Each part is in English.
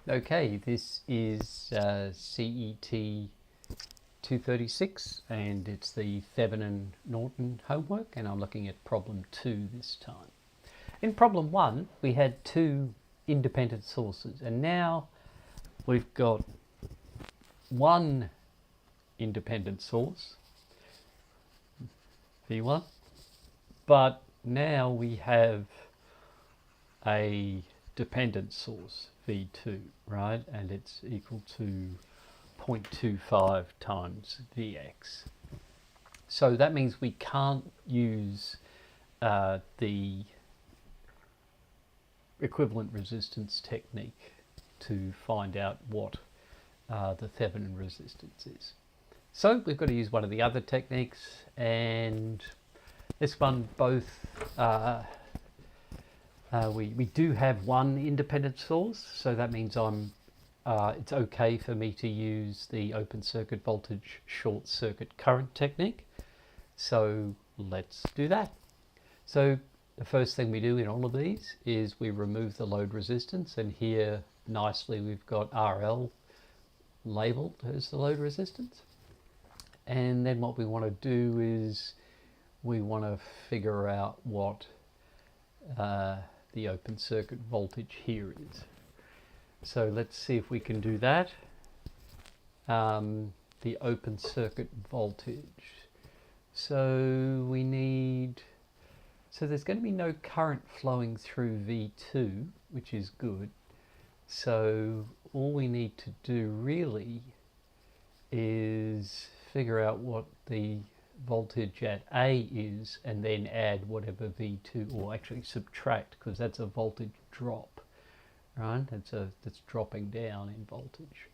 Okay, this is CET236 and it's the Thevenin Norton homework, and I'm looking at problem 2 this time. In problem 1 we had two independent sources, and now we've got one independent source, V1, but now we have a dependent source, V2, right? And it's equal to 0.25 times Vx. So that means we can't use the equivalent resistance technique to find out what the Thevenin resistance is. So we've got to use one of the other techniques, and this one both we do have one independent source, so that means it's okay for me to use the open circuit voltage short circuit current technique. So let's do that. So the first thing we do in all of these is we remove the load resistance, and here nicely we've got RL labeled as the load resistance. And then what we want to do is we want to figure out what the open circuit voltage here is. So let's see if we can do that. The open circuit voltage. So we need, so there's going to be no current flowing through V2, which is good. So all we need to do really is figure out what the voltage at A is, and then add whatever V2, or actually subtract, because that's a voltage drop, right? That's dropping down in voltage,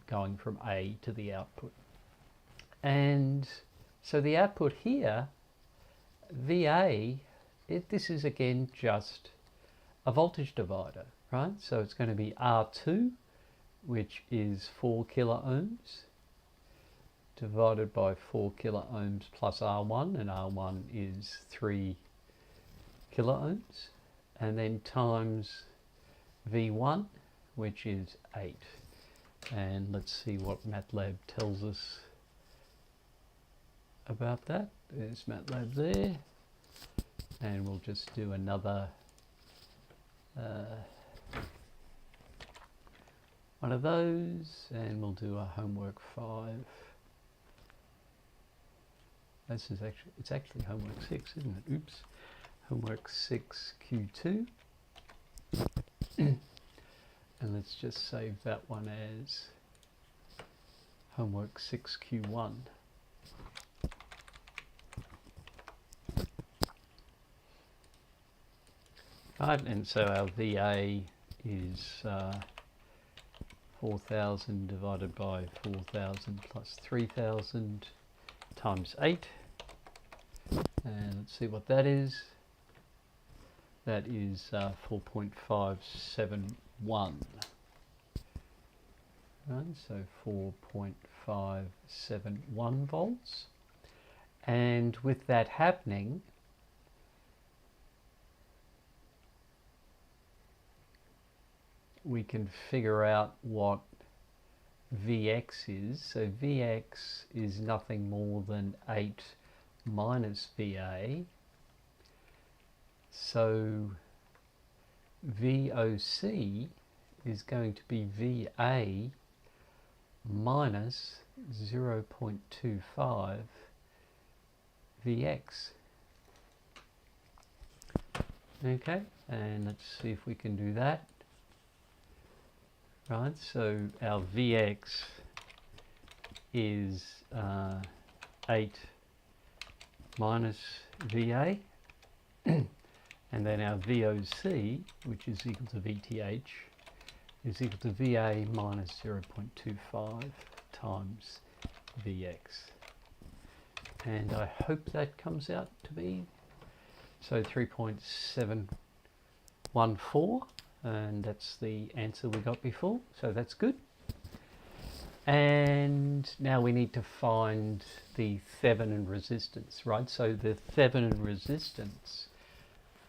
going from A to the output. And so the output here, VA, this is again just a voltage divider, right? So it's going to be R2, which is 4 kilo ohms, divided by 4 kilo ohms plus R1, and R1 is 3 kilo ohms, and then times V1, which is 8. And let's see what MATLAB tells us about that. There's MATLAB there, and we'll just do another one of those, and we'll do a homework 5. This is actually, it's actually homework 6, isn't it? Oops. Homework 6 Q2. And let's just save that one as homework 6 Q1. Right, and so our VA is 4,000 divided by 4,000 plus 3,000 times 8, and let's see what that is. That is 4.571. Right, so 4.571 volts. And with that happening, we can figure out what Vx is. So Vx is nothing more than 8 minus VA. So VOC is going to be VA minus 0.25 Vx. Okay, and let's see if we can do that. Right, so our Vx is 8 minus VA, and then our VOC, which is equal to VTH, is equal to VA minus 0.25 times Vx. And I hope that comes out to be, so 3.714. And that's the answer we got before, so that's good. And now we need to find the Thevenin resistance, right? So the Thevenin resistance,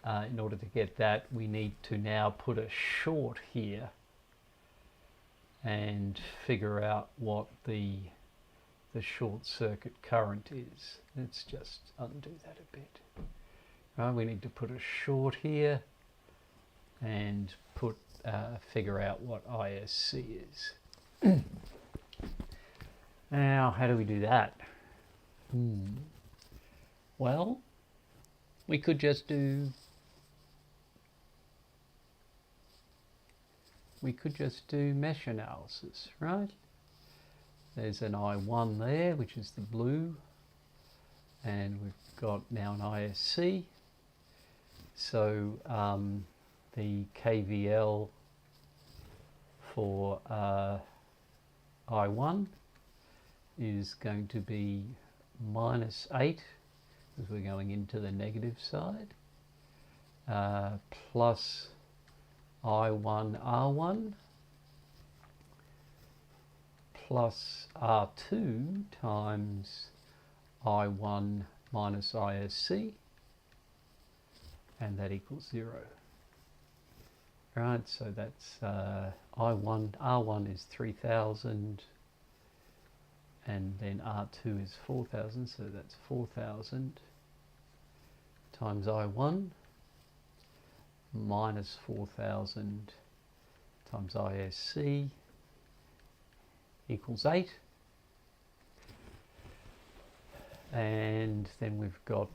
in order to get that, we need to now put a short here and figure out what the short circuit current is. Let's just undo that a bit. Right, we need to put a short here and put figure out what ISC is. Now, how do we do that? Well, we could just do mesh analysis, right? There's an I1 there, which is the blue, and we've got now an ISC. So the KVL for I1 is going to be -8, because we're going into the negative side, plus I1 R1 plus R2 times I1 minus ISC, and that equals 0. Right, so that's R1 is 3000, and then R2 is 4000, so that's 4000 times I1 minus 4000 times ISC equals 8. And then we've got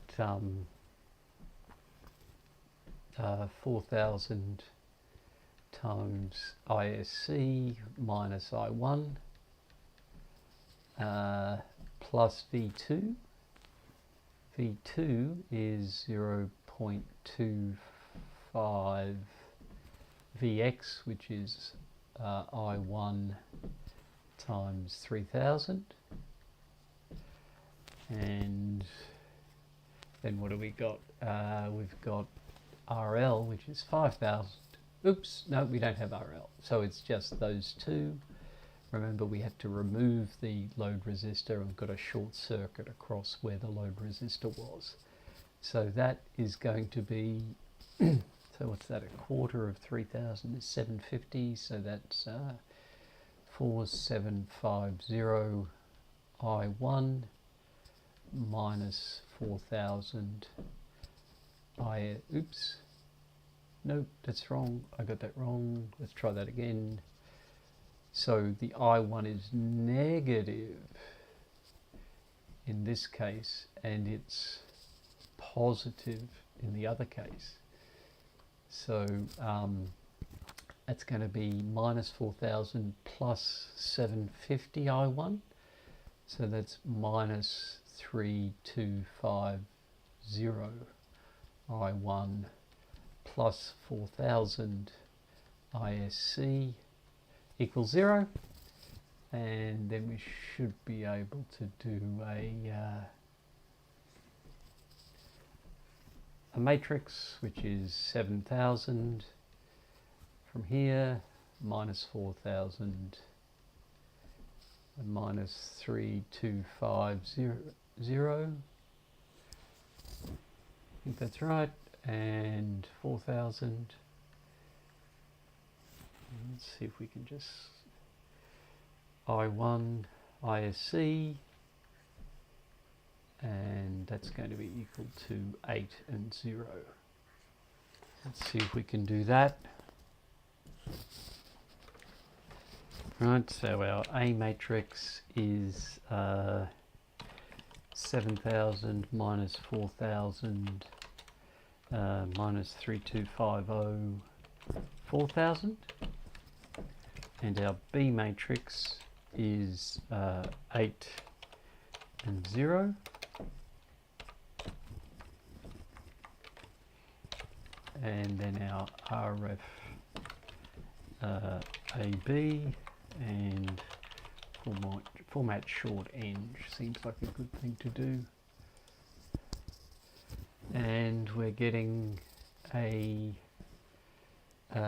4000 times ISC minus I1 plus V2. V2 is 0.25 Vx, which is I1 times 3000. And then what do we got? We've got RL, which is 5000. Oops, no, we don't have RL. So it's just those two. Remember, we had to remove the load resistor and got a short circuit across where the load resistor was. So that is going to be, so what's that, a quarter of 3000 is 750, so that's 4750 I1 minus 4000 oops, nope, that's wrong, I got that wrong, let's try that again. So the I1 is negative in this case, and it's positive in the other case. So that's going to be minus 4000 plus 750 I1. So that's minus 3250 I1 plus 4000 ISC equals 0. And then we should be able to do a matrix, which is 7000 from here, minus 4000 and minus 3250. I think that's right, and 4000. Let's see if we can just I1 ISC, and that's going to be equal to 8 and 0. Let's see if we can do that. Right, so our A matrix is 7000 minus 4000 minus 3250 4000, and our B matrix is 8 and 0. And then our RF AB, and format short eng seems like a good thing to do. And we're getting a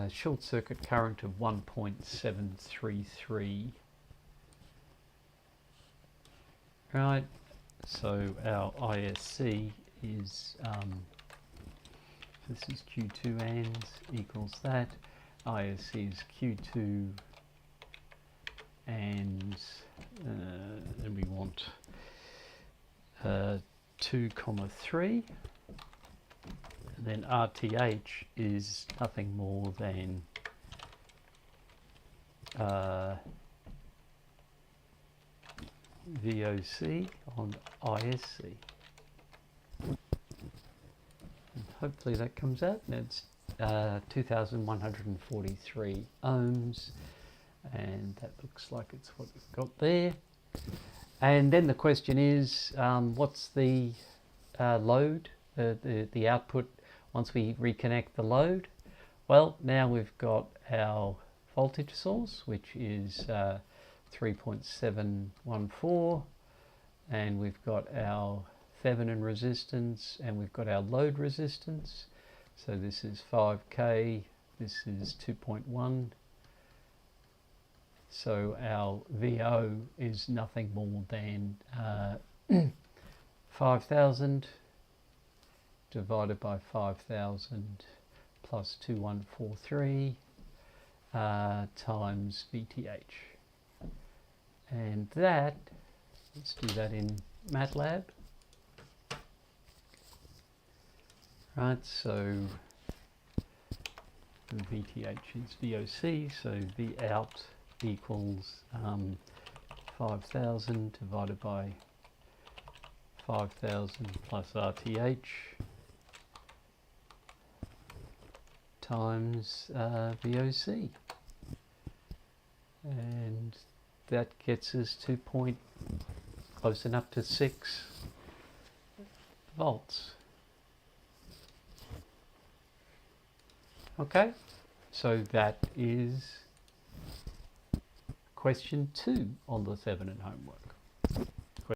short circuit current of 1.733. Right, so our ISC is, this is Q2 ANS equals that. ISC is Q2 and then we want 2, 3, and then RTH is nothing more than VOC on ISC. And hopefully that comes out, and it's 2,143 ohms, and that looks like it's what we've got there. And then the question is, what's the load, the output once we reconnect the load? Well, now we've got our voltage source, which is 3.714, and we've got our Thevenin resistance, and we've got our load resistance. So this is 5K, this is 2.1. So our VO is nothing more than 5,000 divided by 5,000 plus 2143 times VTH. And that, let's do that in MATLAB. Right, so VTH is VOC, so V out equals 5,000 divided by 5,000 plus RTH times VOC, and that gets us to close enough to 6 volts. Okay, so that is question 2 on the Thevenin homework.